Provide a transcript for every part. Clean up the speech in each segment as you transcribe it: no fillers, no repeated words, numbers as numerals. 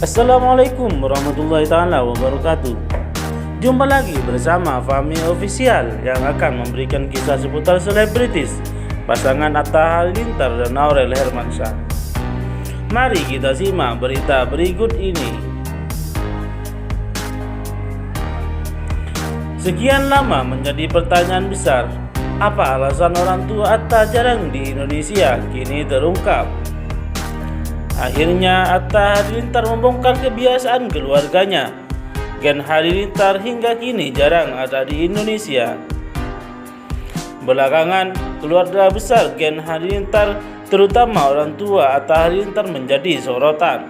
Assalamualaikum warahmatullahi taala wabarakatuh. Jumpa lagi bersama Fahmi Official yang akan memberikan kisah seputar selebritis pasangan Atta Halilintar dan Aurel Hermansyah. Mari kita simak berita berikut ini. Sekian lama menjadi pertanyaan besar, apa alasan orang tua Atta jarang di Indonesia, kini terungkap. Akhirnya Atta Halilintar membongkar kebiasaan keluarganya. Gen Halilintar hingga kini jarang ada di Indonesia. Belakangan, keluarga besar Gen Halilintar, terutama orang tua Atta Halilintar menjadi sorotan.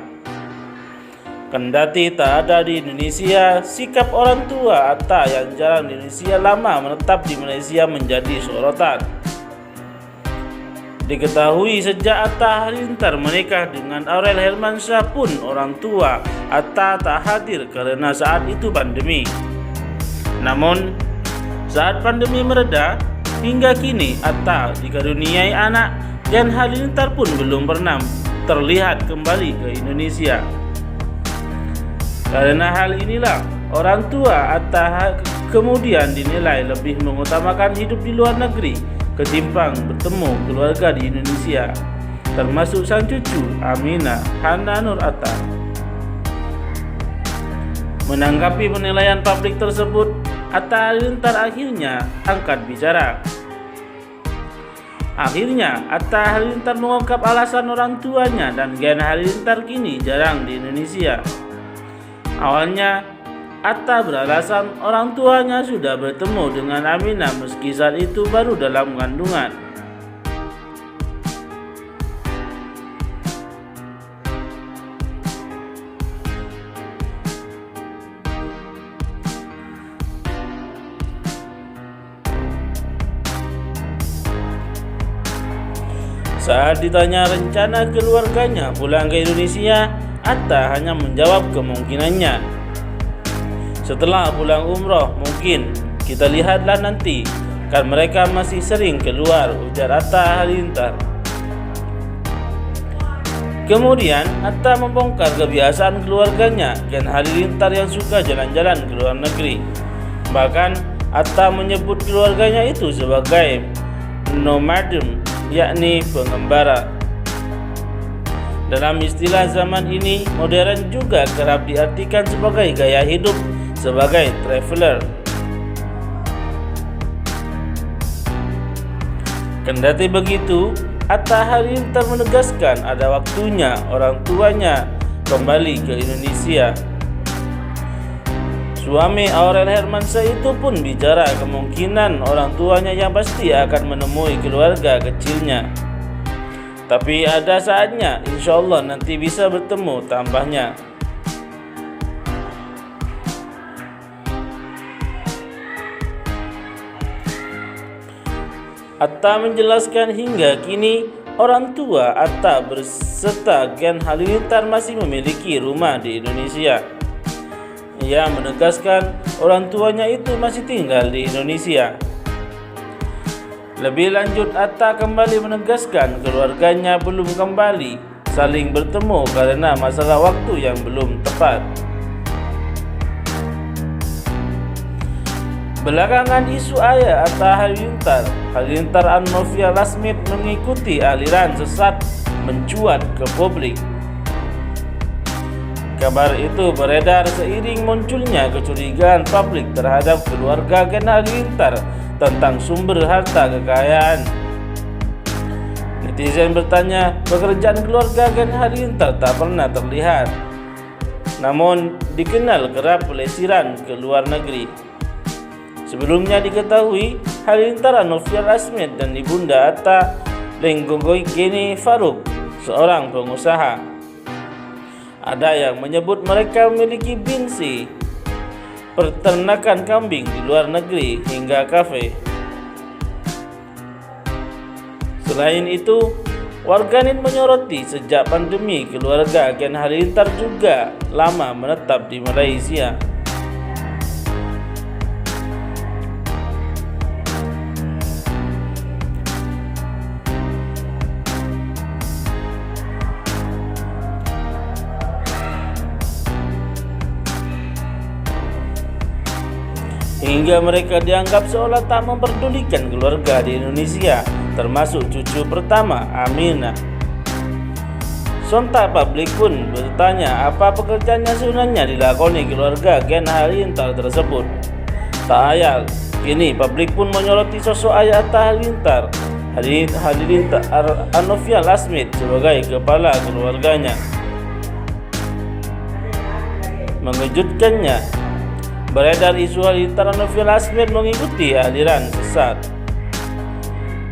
Kendati tak ada di Indonesia, sikap orang tua Atta yang jarang di Indonesia lama menetap di Malaysia menjadi sorotan. Diketahui sejak Atta Halilintar menikah dengan Aurel Hermansyah pun orang tua Atta tak hadir karena saat itu pandemi. Namun saat pandemi mereda, hingga kini Atta dikaruniai anak, Gen Halilintar pun belum pernah terlihat kembali ke Indonesia. Karena hal inilah orang tua Atta kemudian dinilai lebih mengutamakan hidup di luar negeri ketimbang bertemu keluarga di Indonesia, termasuk sang cucu Aminah Hana Nur Atta. Menanggapi penilaian publik tersebut, Atta Halilintar akhirnya angkat bicara. Akhirnya Atta Halilintar mengungkap alasan orang tuanya dan Gen Halilintar kini jarang di Indonesia. Awalnya Atta beralasan orang tuanya sudah bertemu dengan Aminah meski saat itu baru dalam kandungan. Saat ditanya rencana keluarganya pulang ke Indonesia, Atta hanya menjawab kemungkinannya. Setelah pulang umroh mungkin, kita lihatlah nanti, kan mereka masih sering keluar, ujar Atta Halilintar. Kemudian Atta membongkar kebiasaan keluarganya, Gen Halilintar yang suka jalan-jalan ke luar negeri. Bahkan Atta menyebut keluarganya itu sebagai nomaden, yakni pengembara. Dalam istilah zaman ini modern juga kerap diartikan sebagai gaya hidup, sebagai traveler. Kendati begitu, Atta Halilintar menegaskan ada waktunya orang tuanya kembali ke Indonesia. Suami Aurel Hermansyah itu pun bicara kemungkinan orang tuanya yang pasti akan menemui keluarga kecilnya. Tapi ada saatnya, insya Allah nanti bisa bertemu, tambahnya. Atta menjelaskan hingga kini orang tua Atta berserta Gen Halilintar masih memiliki rumah di Indonesia. Ia menegaskan orang tuanya itu masih tinggal di Indonesia. Lebih lanjut, Atta kembali menegaskan keluarganya belum kembali saling bertemu karena masalah waktu yang belum tepat. Belakangan isu ayah Atta Halilintar An-Novia Lasmit mengikuti aliran sesat mencuat ke publik. Kabar itu beredar seiring munculnya kecurigaan publik terhadap keluarga Gen Halilintar tentang sumber harta kekayaan. Netizen bertanya, pekerjaan keluarga Gen Halilintar tak pernah terlihat, namun dikenal kerap pelesiran ke luar negeri. Sebelumnya diketahui Halilintar An-Novia Lasmit dan ibunda Atta Lenggogeni Faruk, seorang pengusaha. Ada yang menyebut mereka memiliki binsi, peternakan kambing di luar negeri, hingga kafe. Selain itu, warganet menyoroti sejak pandemi keluarga Gen Halilintar juga lama menetap di Malaysia. hingga mereka dianggap seolah tak memperdulikan keluarga di Indonesia, termasuk cucu pertama Aminah. Sontak publik pun bertanya apa pekerjaan yang sebenarnya dilakoni keluarga Gen Halilintar tersebut. Tak ayal, kini publik pun menyoroti sosok ayah Atta Halilintar, Anovian Lasmith, sebagai kepala keluarganya. Mengejutkannya, beredar isu Halilintar Anovian Lasmith mengikuti aliran sesat.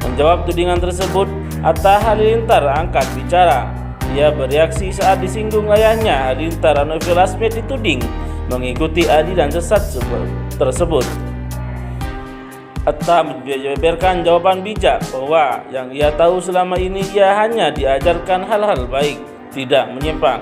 Menjawab tudingan tersebut, Atta Halilintar angkat bicara. Ia bereaksi saat disinggung ayahnya, Halilintar Anovian Lasmith, dituding mengikuti aliran sesat tersebut. Atta membeberkan jawaban bijak bahwa yang ia tahu selama ini ia hanya diajarkan hal-hal baik, tidak menyimpang.